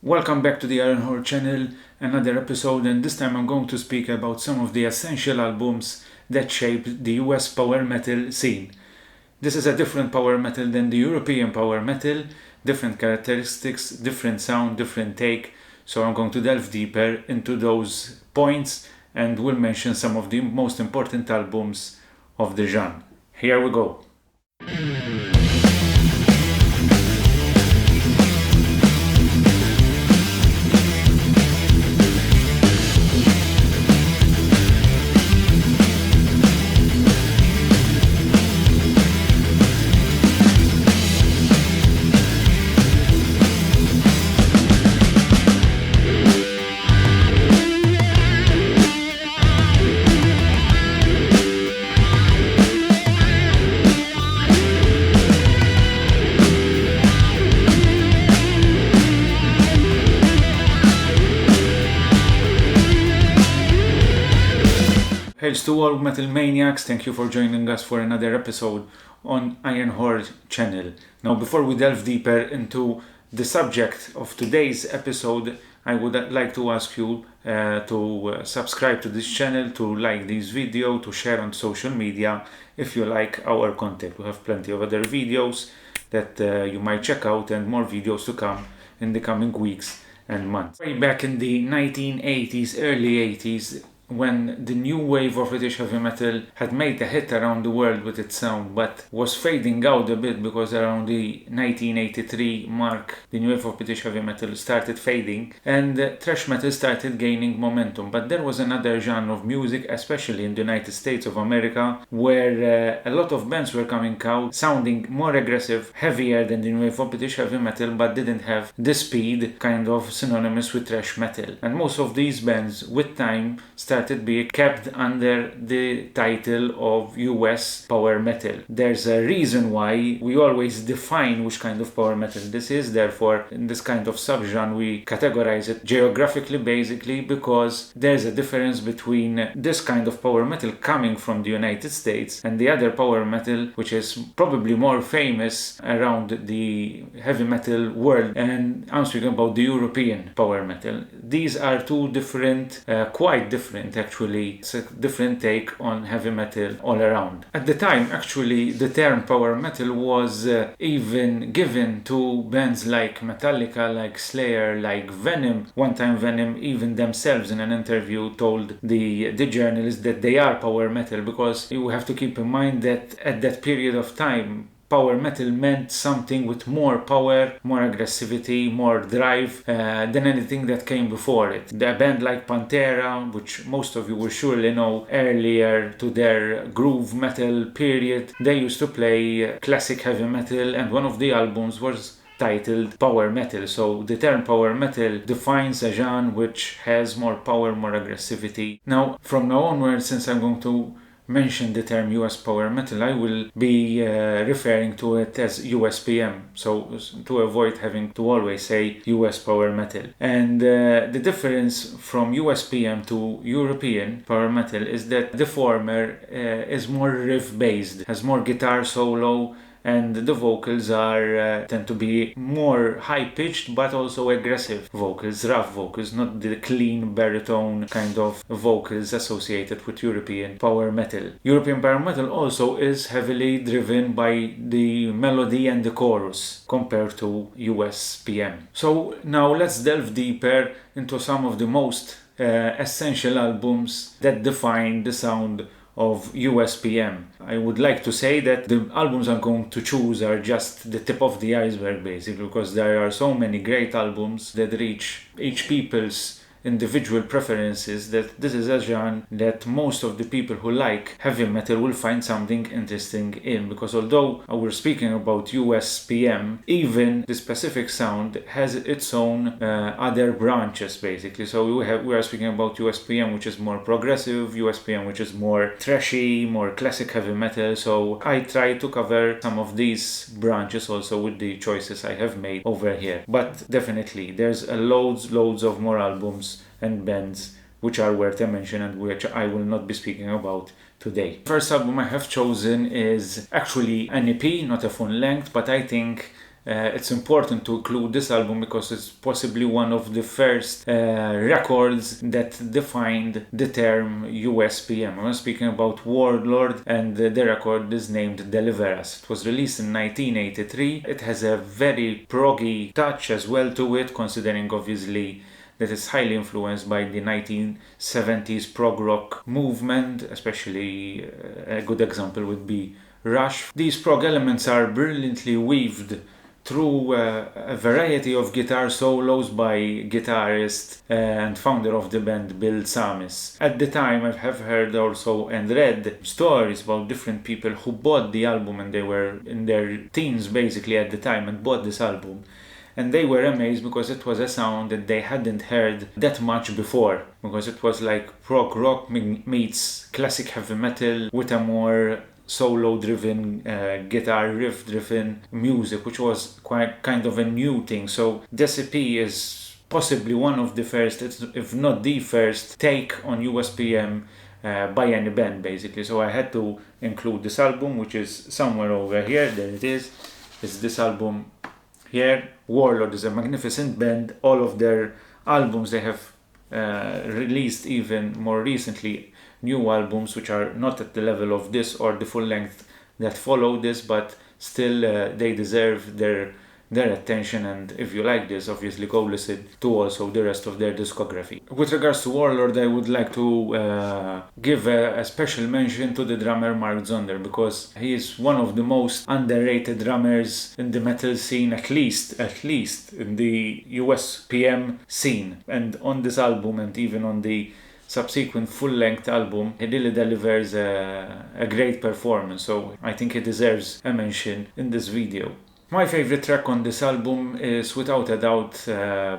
Welcome back to the Iron Horde channel, another episode, and this time I'm going to speak about some of the essential albums that shaped the US power metal scene. This is a different power metal than the European power metal, different characteristics, different sound, different take, so I'm going to delve deeper into those points and will mention some of the most important albums of the genre. Here we go. Hails to all metal maniacs, thank you for joining us for another episode on Iron Horde channel. Now before we delve deeper into the subject of today's episode, I would like to ask you to subscribe to this channel, to like this video, to share on social media if you like our content. We have plenty of other videos that you might check out and more videos to come in the coming weeks and months. Way back in the 1980s, early 80s, when the new wave of British heavy metal had made a hit around the world with its sound, but was fading out a bit because around the 1983 mark, the new wave of British heavy metal started fading and thrash metal started gaining momentum. But there was another genre of music, especially in the United States of America, where a lot of bands were coming out sounding more aggressive, heavier than the new wave of British heavy metal, but didn't have the speed kind of synonymous with thrash metal. And most of these bands, with time, started being kept under the title of US power metal. There's a reason why we always define which kind of power metal this is. Therefore, in this kind of subgenre, we categorize it geographically, basically, because there's a difference between this kind of power metal coming from the United States and the other power metal, which is probably more famous around the heavy metal world. And I'm speaking about the European power metal. These are two different, quite different actually. It's a different take on heavy metal all around. At the time, actually, the term power metal was even given to bands like Metallica, like Slayer, like Venom. One time Venom even themselves in an interview told the journalist that they are power metal, because you have to keep in mind that at that period of time, power metal meant something with more power, more aggressivity, more drive than anything that came before it. A band like Pantera, which most of you will surely know, earlier to their groove metal period, they used to play classic heavy metal, and one of the albums was titled power metal. So the term power metal defines a genre which has more power, more aggressivity. Now, from now onwards, since I'm going to mention the term US power metal, I will be referring to it as USPM, so to avoid having to always say US power metal. And the difference from USPM to European power metal is that the former is more riff based, has more guitar solo, and the vocals are tend to be more high-pitched but also aggressive vocals, rough vocals, not the clean baritone kind of vocals associated with European power metal. European power metal also is heavily driven by the melody and the chorus compared to US PM. So now let's delve deeper into some of the most essential albums that define the sound of USPM. I would like to say that the albums I'm going to choose are just the tip of the iceberg, basically, because there are so many great albums that reach each people's individual preferences, that this is a genre that most of the people who like heavy metal will find something interesting in, because although we're speaking about USPM, even the specific sound has its own other branches, basically. So we are speaking about USPM, which is more progressive, USPM, which is more thrashy, more classic heavy metal. So I try to cover some of these branches also with the choices I have made over here. But definitely there's loads of more albums and bands which are worth a mention and which I will not be speaking about today. First album I have chosen is actually an EP, not a full length, but I think it's important to include this album because it's possibly one of the first records that defined the term USPM. I'm speaking about Warlord, and the record is named Deliver Us. It was released in 1983. It has a very proggy touch as well to it, considering obviously that is highly influenced by the 1970s prog rock movement, especially a good example would be Rush. These prog elements are brilliantly weaved through a variety of guitar solos by guitarist and founder of the band Bill Samis. At the time, I have heard also and read stories about different people who bought the album, and they were in their teens basically at the time and bought this album. And they were amazed because it was a sound that they hadn't heard that much before. Because it was like prog rock meets classic heavy metal with a more solo-driven, guitar riff-driven music, which was quite kind of a new thing. So this EP is possibly one of the first, if not the first, take on USPM by any band, basically. So I had to include this album, which is somewhere over here. There it is. It's this album here. Warlord is a magnificent band. All of their albums, they have released even more recently new albums which are not at the level of this or the full length that follow this, but still they deserve their attention, and if you like this, obviously go listen to also the rest of their discography. With regards to Warlord, I would like to give a special mention to the drummer Mark Zonder, because he is one of the most underrated drummers in the metal scene, at least in the USPM scene. And on this album, and even on the subsequent full-length album, he really delivers a great performance, so I think he deserves a mention in this video. My favorite track on this album is without a doubt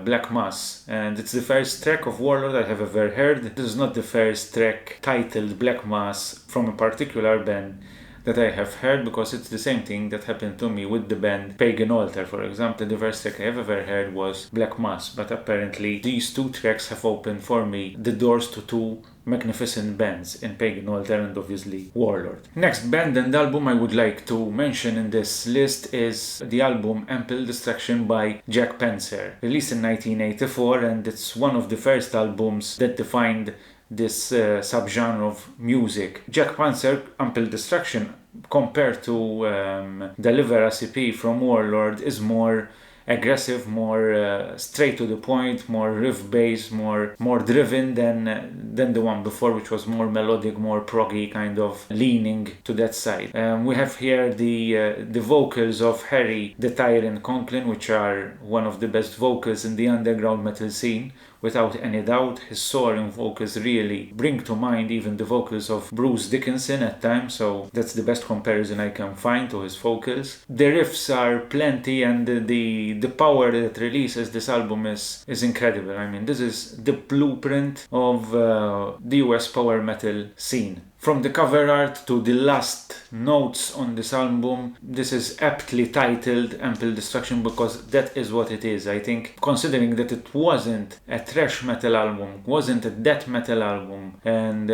Black Mass, and it's the first track of Warlord I have ever heard. This is not the first track titled Black Mass from a particular band that I have heard, because it's the same thing that happened to me with the band Pagan Altar. For example, the first track I have ever heard was Black Mass, but apparently these two tracks have opened for me the doors to two magnificent bands in Pagan Altar and obviously Warlord. Next band and album I would like to mention in this list is the album Ample Destruction by Jack Panzer, released in 1984, and it's one of the first albums that defined this subgenre of music. Jack Panzer, Ample Destruction, compared to Deliver Us EP from Warlord, is more aggressive, more straight to the point, more riff based, more driven than the one before, which was more melodic, more proggy, kind of leaning to that side. We have here the vocals of Harry the Tyrant Conklin, which are one of the best vocals in the underground metal scene. Without any doubt, his soaring vocals really bring to mind even the vocals of Bruce Dickinson at times, so that's the best comparison I can find to his vocals. The riffs are plenty, and the power that releases this album is incredible. I mean, this is the blueprint of the US power metal scene. From the cover art to the last notes on this album, this is aptly titled Ample Destruction, because that is what it is. I think, considering that it wasn't a thrash metal album, wasn't a death metal album, and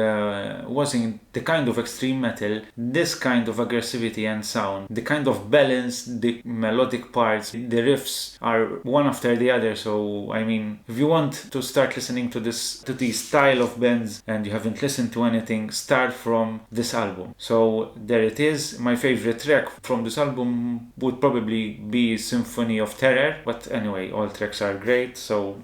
wasn't the kind of extreme metal, this kind of aggressivity and sound, the kind of balance, the melodic parts, the riffs are one after the other. So, I mean, if you want to start listening to this style of bands and you haven't listened to anything, start from this album. So there it is. My favorite track from this album would probably be Symphony of Terror, but anyway, all tracks are great. So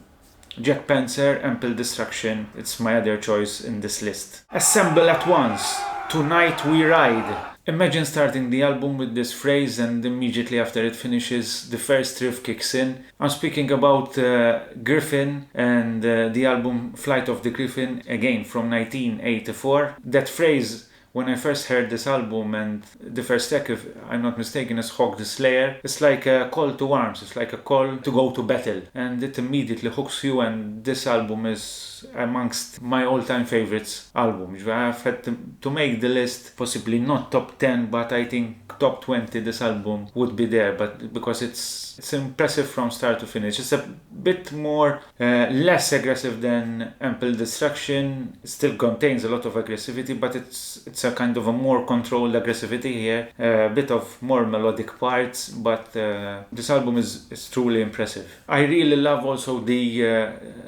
Jack Panzer, Ample Destruction, it's my other choice in this list. Assemble at once, tonight we ride. Imagine starting the album with this phrase, and immediately after it finishes, the first riff kicks in. I'm speaking about Griffin and the album Flight of the Griffin, again from 1984. That phrase, when I first heard this album, and the first track, if I'm not mistaken, is Hawk the Slayer, it's like a call to arms, it's like a call to go to battle, and it immediately hooks you, and this album is amongst my all-time favorites albums. I've had to make the list, possibly not top 10, but I think top 20 this album would be there, but because it's impressive from start to finish. It's a bit more less aggressive than Ample Destruction. It still contains a lot of aggressivity, but it's a kind of a more controlled aggressivity here, a bit of more melodic parts, but this album is truly impressive. I really love also the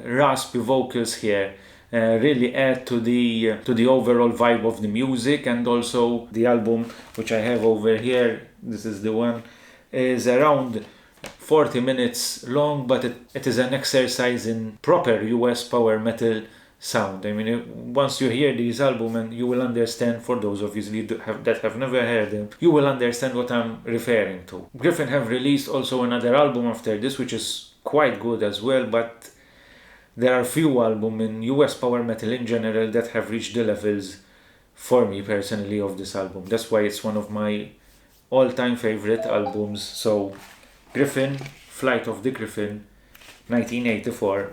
raspy vocals here. Really add to the overall vibe of the music, and also the album, which I have over here, this is the one, is around 40 minutes long, but it is an exercise in proper US power metal sound. I mean, once you hear this album, and you will understand, for those of you that have never heard them, you will understand what I'm referring to. Griffin have released also another album after this, which is quite good as well, but there are few albums in US power metal in general that have reached the levels, for me personally, of this album. That's why it's one of my all-time favorite albums. So Griffin, Flight of the Griffin, 1984.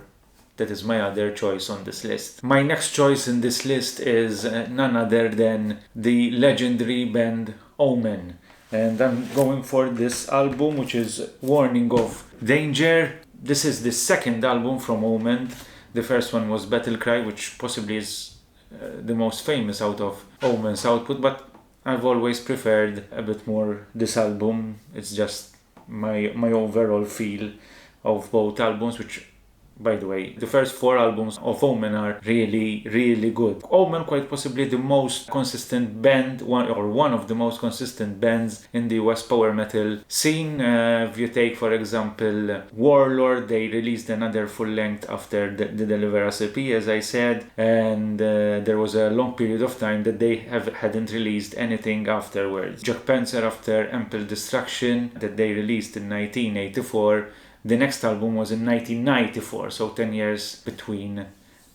That is my other choice on this list. My next choice in this list is none other than the legendary band Omen. And I'm going for this album, which is Warning of Danger. This is the second album from Omen. The first one was Battle Cry, which possibly is the most famous out of Omen's output, but I've always preferred a bit more this album. It's just my overall feel of both albums, which, by the way, the first 4 albums of Omen are really, really good. Omen, quite possibly the most consistent band, one of the most consistent bands in the US power metal scene. If you take, for example, Warlord, they released another full length after the Deliver Us EP, as I said, and there was a long period of time that they hadn't released anything afterwards. Jack Panzer, after Ample Destruction, that they released in 1984, the next album was in 1994, so 10 years between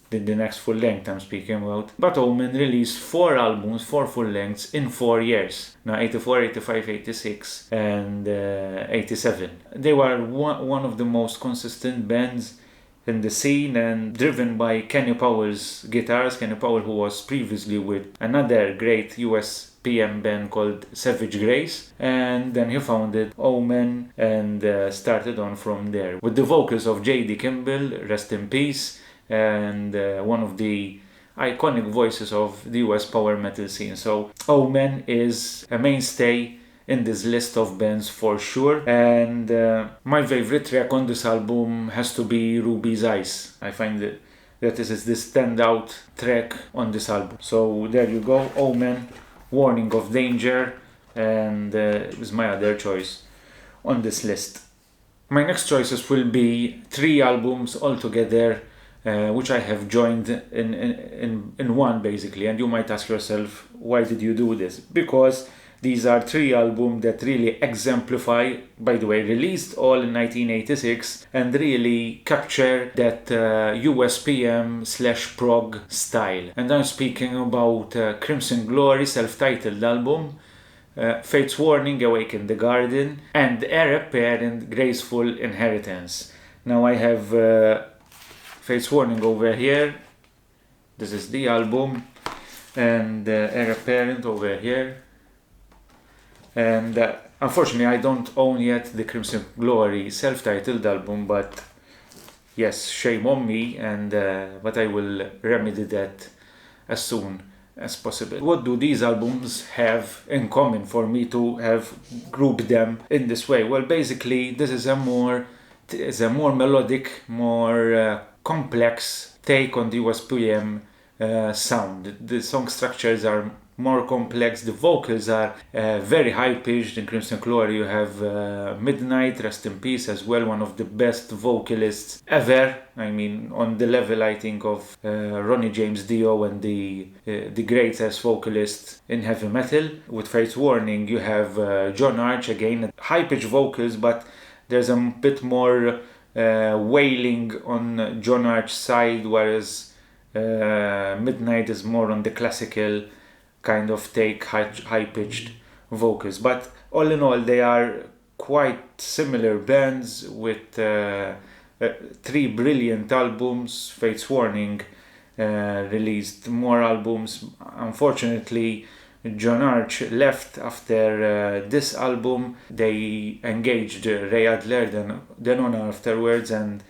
the next full length I'm speaking about. But Omen released 4 albums, 4 full lengths in 4 years. Now 84, 85, 86 and 87. They were one of the most consistent bands in the scene, and driven by Kenny Powell's guitars. Kenny Powell, who was previously with another great US PM band called Savage Grace, and then he founded Omen and started on from there with the vocals of J.D. Kimball, rest in peace, and one of the iconic voices of the US power metal scene. So Omen is a mainstay in this list of bands for sure, and my favorite track on this album has to be Ruby's Eyes. I find that this is the standout track on this album. So there you go, Omen, Warning of Danger, and it was my other choice on this list. My next choices will be 3 albums altogether, which I have joined in one, basically. And you might ask yourself, why did you do this? Because these are 3 albums that really exemplify, by the way, released all in 1986, and really capture that USPM/prog style. And I'm speaking about Crimson Glory, self-titled album, Fate's Warning, Awaken the Garden, and Heir Apparent, Graceful Inheritance. Now I have Fate's Warning over here. This is the album, and Heir Apparent over here. And unfortunately I don't own yet the Crimson Glory self-titled album, but yes, shame on me, and but I will remedy that as soon as possible. What do these albums have in common for me to have grouped them in this way? Well, basically this is a more melodic, more complex take on the USPM sound. The song structures are more complex, the vocals are very high-pitched. In Crimson Glory you have Midnight, rest in peace, as well, one of the best vocalists ever. I mean, on the level, I think, of Ronnie James Dio and the greatest vocalist in heavy metal. With Fate's Warning you have John Arch, again, high-pitched vocals, but there's a bit more wailing on John Arch's side, whereas Midnight is more on the classical kind of take, high-pitched vocals. But all in all, they are quite similar bands with 3 brilliant albums. Fate's Warning released more albums. Unfortunately, John Arch left after this album. They engaged Ray Adler then on afterwards, and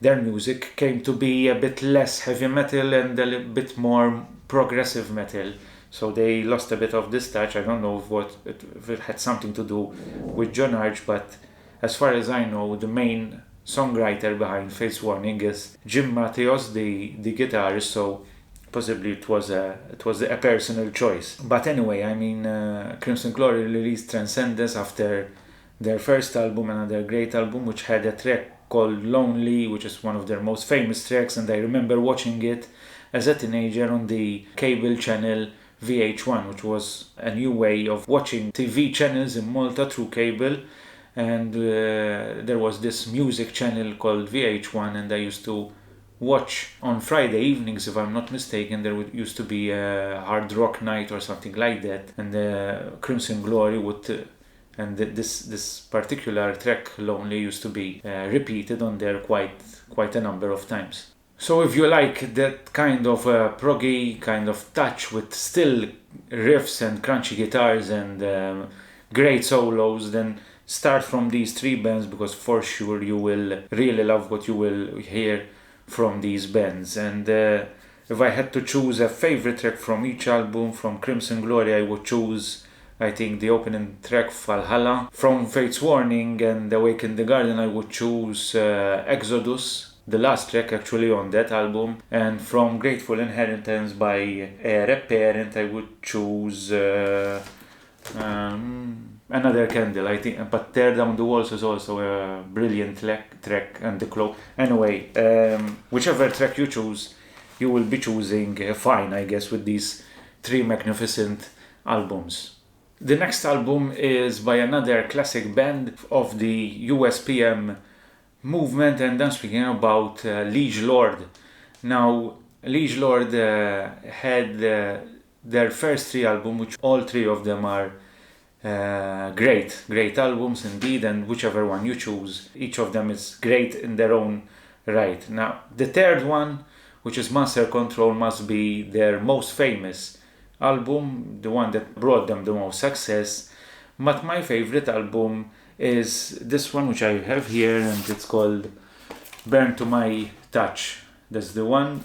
their music came to be a bit less heavy metal and a bit more progressive metal. So they lost a bit of this touch. I don't know if it had something to do with John Arch, but as far as I know, the main songwriter behind Fates Warning is Jim Matthews, the guitarist. So possibly it was a personal choice. But anyway, I mean, Crimson Glory released Transcendence after their first album, another great album, which had a track called Lonely, which is one of their most famous tracks, and I remember watching it as a teenager on the cable channel VH1, which was a new way of watching TV channels in Malta through cable. And there was this music channel called VH1, and I used to watch on Friday evenings, if I'm not mistaken. There used to be a hard rock night or something like that, and Crimson Glory would and this particular track Lonely used to be repeated on there quite a number of times. So if you like that kind of proggy kind of touch with still riffs and crunchy guitars and great solos, then start from these three bands, because for sure you will really love what you will hear from these bands. And if I had to choose a favorite track from each album, from Crimson Glory, I would choose, I think, the opening track Valhalla. From Fates Warning and Awaken the Garden, I would choose Exodus, the last track actually on that album. And from Grateful Inheritance by Rep Parent, I would choose Another Candle, I think. But Tear Down the Walls is also a brilliant track, and The Cloak. Anyway, whichever track you choose, you will be choosing fine, I guess, with these three magnificent albums. The next album is by another classic band of the USPM movement, and I'm speaking about Liege Lord. Now, Liege Lord had their first three albums, which all three of them are great albums indeed, and whichever one you choose, each of them is great in their own right. Now, the third one, which is Master Control, must be their most famous album, the one that brought them the most success. But my favorite album is this one, which I have here, and it's called Burn to My Touch. That's the one.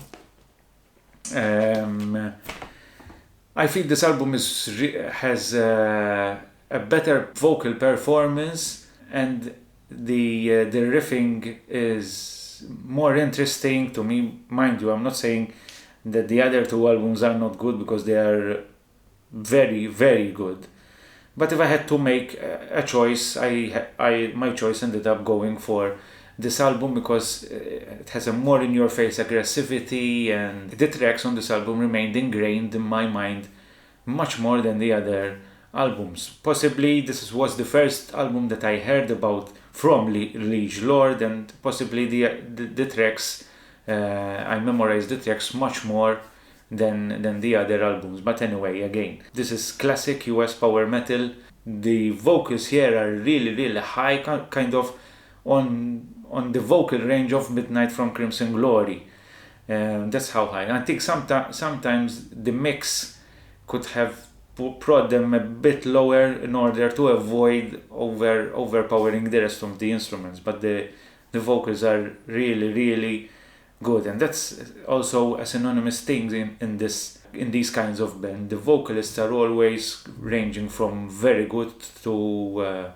I feel this album has a better vocal performance, and the riffing is more interesting to me. Mind you, I'm not saying that the other two albums are not good, because they are very, very good. But if I had to make a choice, my choice ended up going for this album, because it has a more in-your-face aggressivity, and the tracks on this album remained ingrained in my mind much more than the other albums. Possibly this was the first album that I heard about from Liege Lord, and possibly the tracks, I memorized the tracks much more than the other albums. But anyway, again, this is classic US power metal. The vocals here are really, really high, kind of on the vocal range of Midnight from Crimson Glory. That's how high. I think sometimes the mix could have brought them a bit lower in order to avoid overpowering the rest of the instruments. But the vocals are really, really good, and that's also a synonymous thing in these kinds of band. The vocalists are always ranging from very good to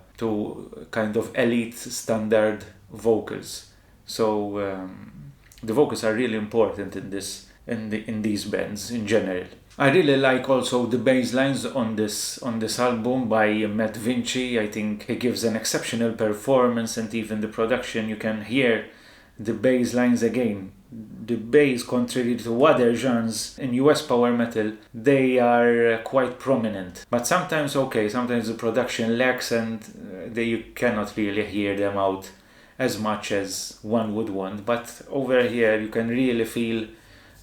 kind of elite standard vocals. So the vocals are really important in these bands in general. I really like also the bass lines on this album by Matt Vinci. I think he gives an exceptional performance, and even the production, you can hear the bass lines again. The bass, contrary to other genres in US power metal, they are quite prominent. But sometimes the production lacks, and you cannot really hear them out as much as one would want. But over here you can really feel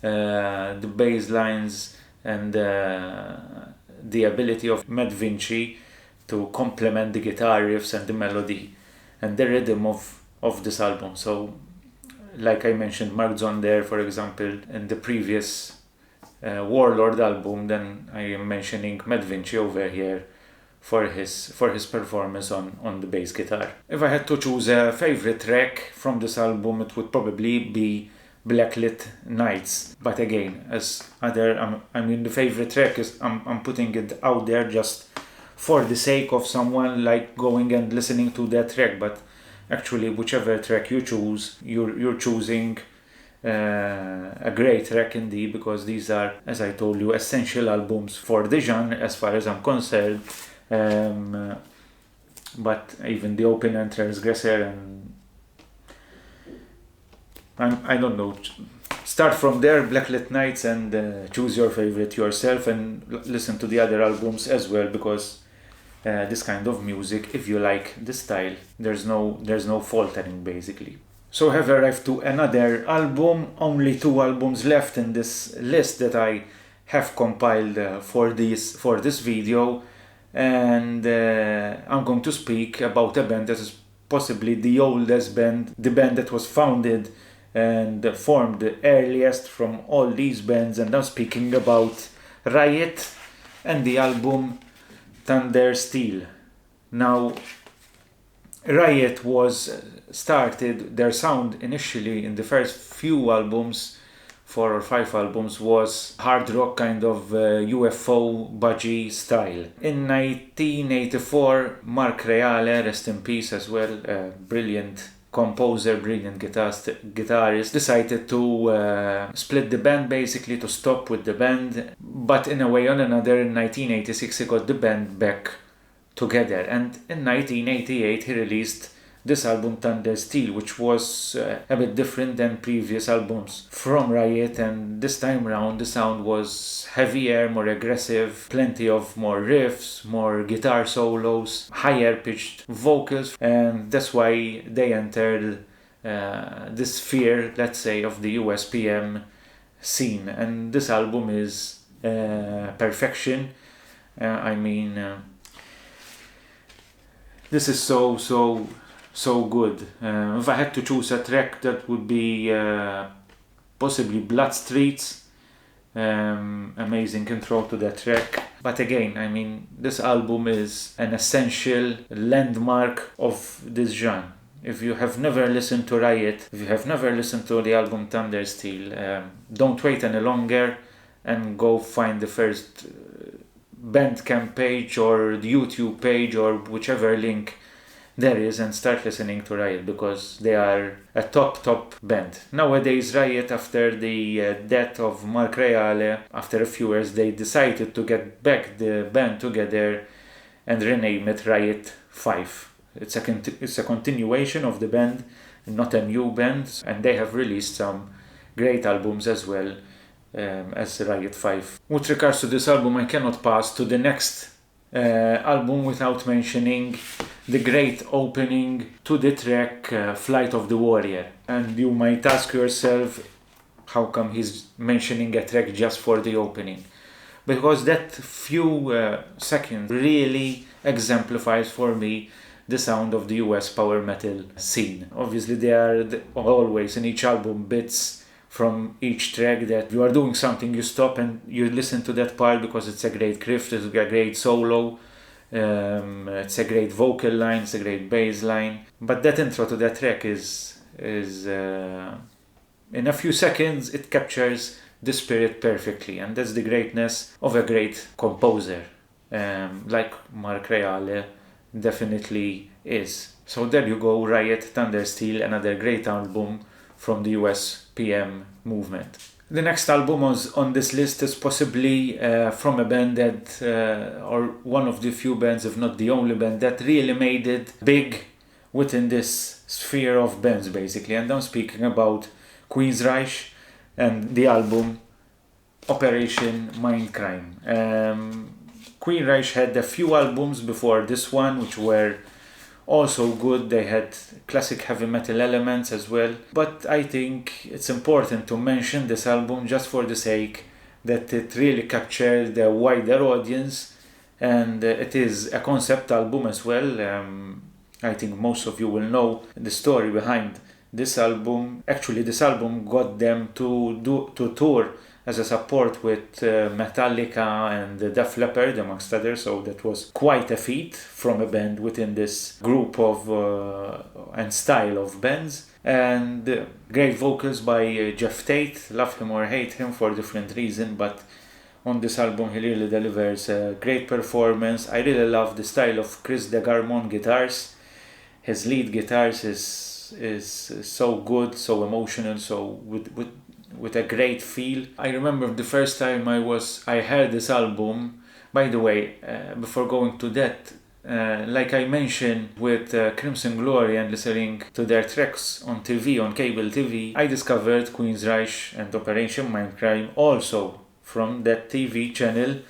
the bass lines and the ability of Matt Vinci to complement the guitar riffs and the melody and the rhythm of this album. So, like I mentioned, Mark Zonder, for example, in the previous Warlord album, then I am mentioning Matt Vinci over here for his performance on the bass guitar. If I had to choose a favorite track from this album, it would probably be Blacklit Nights. But again, the favorite track is, I'm putting it out there just for the sake of someone like going and listening to that track. But actually, whichever track you choose, you're choosing a great track indeed, because these are, as I told you, essential albums for the genre as far as I'm concerned. But even the Open and Transgressor, and I don't know, start from there, Blacklit Nights, and choose your favorite yourself, and listen to the other albums as well, because this kind of music, if you like the style, there's no faltering basically. So have arrived to another album, only 2 albums left in this list that I have compiled for this video, and I'm going to speak about a band that is possibly the oldest band, the band that was founded and formed the earliest from all these bands, and I'm speaking about Riot and the album Thunder Steel. Now, Riot was started, their sound initially in the first few albums, 4 or 5 albums, was hard rock kind of UFO budgie style. In 1984, Mark Reale, rest in peace as well, brilliant composer, brilliant guitarist, decided to split the band, basically to stop with the band. But in a way or another, in 1986 he got the band back together, and in 1988 he released this album Thunder Steel, which was a bit different than previous albums from Riot, and this time around the sound was heavier, more aggressive, plenty of more riffs, more guitar solos, higher pitched vocals, and that's why they entered this sphere, let's say, of the US PM scene. And this album is perfection. This is so good. If I had to choose a track, that would be possibly Blood Streets. Amazing intro to that track. But again, this album is an essential landmark of this genre. If you have never listened to Riot, if you have never listened to the album Thunder Steel, don't wait any longer and go find the first Bandcamp page or the YouTube page or whichever link there is, and start listening to Riot, because they are a top band. Nowadays, Riot, after the death of Mark Reale, after a few years, they decided to get back the band together and rename it Riot 5. It's a continuation of the band, not a new band, and they have released some great albums as well as Riot 5. With regards to this album, I cannot pass to the next album without mentioning the great opening to the track Flight of the Warrior. And you might ask yourself, how come he's mentioning a track just for the opening? Because that few seconds really exemplifies for me the sound of the US power metal scene. Obviously there are always in each album bits from each track that you are doing something, you stop and you listen to that part because it's a great riff, it's a great solo, it's a great vocal line, it's a great bass line. But that intro to that track is in a few seconds it captures the spirit perfectly, and that's the greatness of a great composer, like Mark Reale definitely is. So there you go, Riot, Thunder Steel, another great album from the US PM movement. The next album on this list is possibly from a band that, or one of the few bands, if not the only band, that really made it big within this sphere of bands, basically. And I'm speaking about Queensryche and the album Operation Mindcrime. Queensryche had a few albums before this one, which were also good. They had classic heavy metal elements as well. But I think it's important to mention this album just for the sake that it really captured a wider audience, and it is a concept album as well. I think most of you will know the story behind this album. Actually, this album got them to tour as a support with Metallica and Def Leppard, amongst others. So that was quite a feat from a band within this group of and style of bands. And great vocals by Jeff Tate. Love him or hate him for different reasons, but on this album he really delivers a great performance. I really love the style of Chris DeGarmon guitars. His lead guitars is so good, so emotional, so with a great feel. I remember the first time I heard this album. By the way, before going to that, like I mentioned with Crimson Glory and listening to their tracks on TV, on cable TV, I discovered Queensryche and Operation Mindcrime also from that TV channel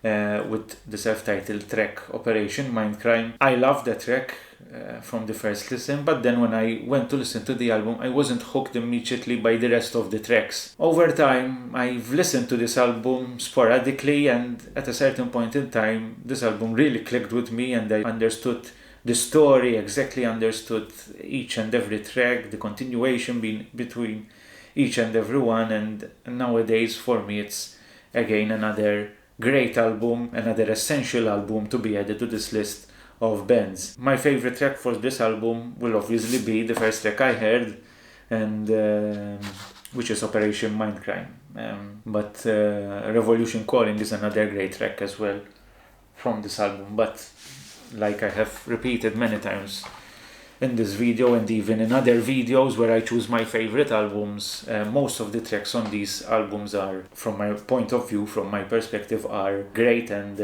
with the self-titled track Operation Mindcrime. I love that track from the first listen, but then when I went to listen to the album, I wasn't hooked immediately by the rest of the tracks. Over time, I've listened to this album sporadically, and at a certain point in time, this album really clicked with me, and I understood the story, exactly understood each and every track, the continuation between each and every one, and nowadays for me it's again another great album, another essential album to be added to this list of bands. My favorite track for this album will obviously be the first track I heard, and which is Operation Mindcrime. But Revolution Calling is another great track as well from this album. But like I have repeated many times in this video and even in other videos where I choose my favorite albums, most of the tracks on these albums are, from my point of view, from my perspective, are great, and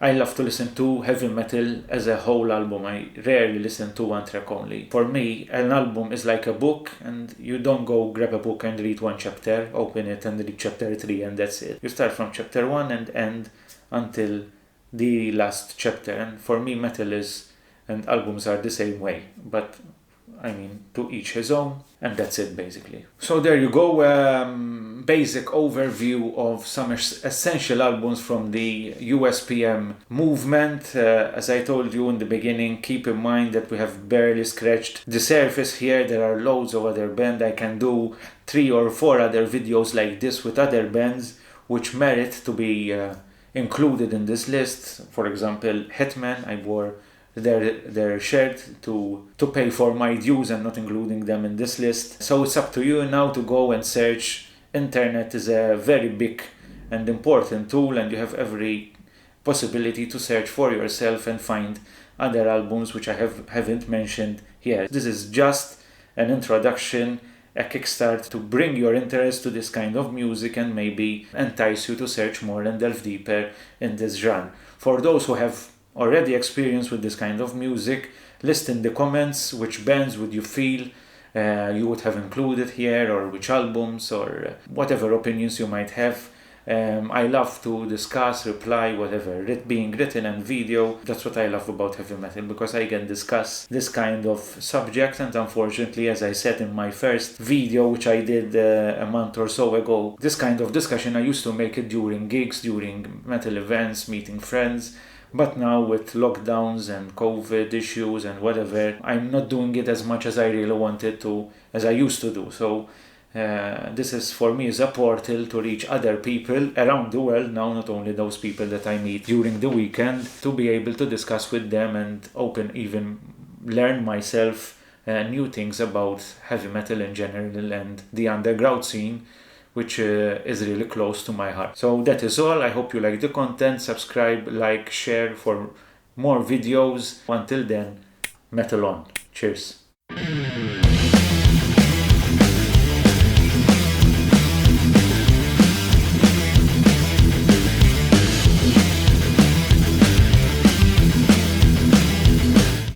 I love to listen to heavy metal as a whole album. I rarely listen to one track only. For me, an album is like a book, and you don't go grab a book and read one chapter, open it and read chapter 3 and that's it. You start from chapter 1 and end until the last chapter, and for me metal is, and albums are the same way, but I mean, to each his own, and that's it basically. So there you go, basic overview of some essential albums from the USPM movement. As I told you in the beginning, keep in mind that we have barely scratched the surface here. There are loads of other bands. I can do 3 or 4 other videos like this with other bands which merit to be included in this list. For example, Hitman, I wore their shirt to pay for my dues and not including them in this list. So it's up to you now to go and search. Internet is a very big and important tool, and you have every possibility to search for yourself and find other albums which I haven't mentioned here. This is just an introduction, a kickstart to bring your interest to this kind of music and maybe entice you to search more and delve deeper in this genre. For those who have already experience with this kind of music, list in the comments which bands would you feel you would have included here, or which albums, or whatever opinions you might have. I love to discuss, reply, whatever, being written and video. That's what I love about heavy metal, because I can discuss this kind of subject, and unfortunately, as I said in my first video, which I did a month or so ago, this kind of discussion I used to make it during gigs, during metal events, meeting friends. But now with lockdowns and COVID issues and whatever, I'm not doing it as much as I really wanted to, as I used to do. So this is, for me, is a portal to reach other people around the world now, not only those people that I meet during the weekend, to be able to discuss with them and even learn myself new things about heavy metal in general and the underground scene, which is really close to my heart. So that is all. I hope you like the content. Subscribe, like, share for more videos. Until then, metal on. Cheers.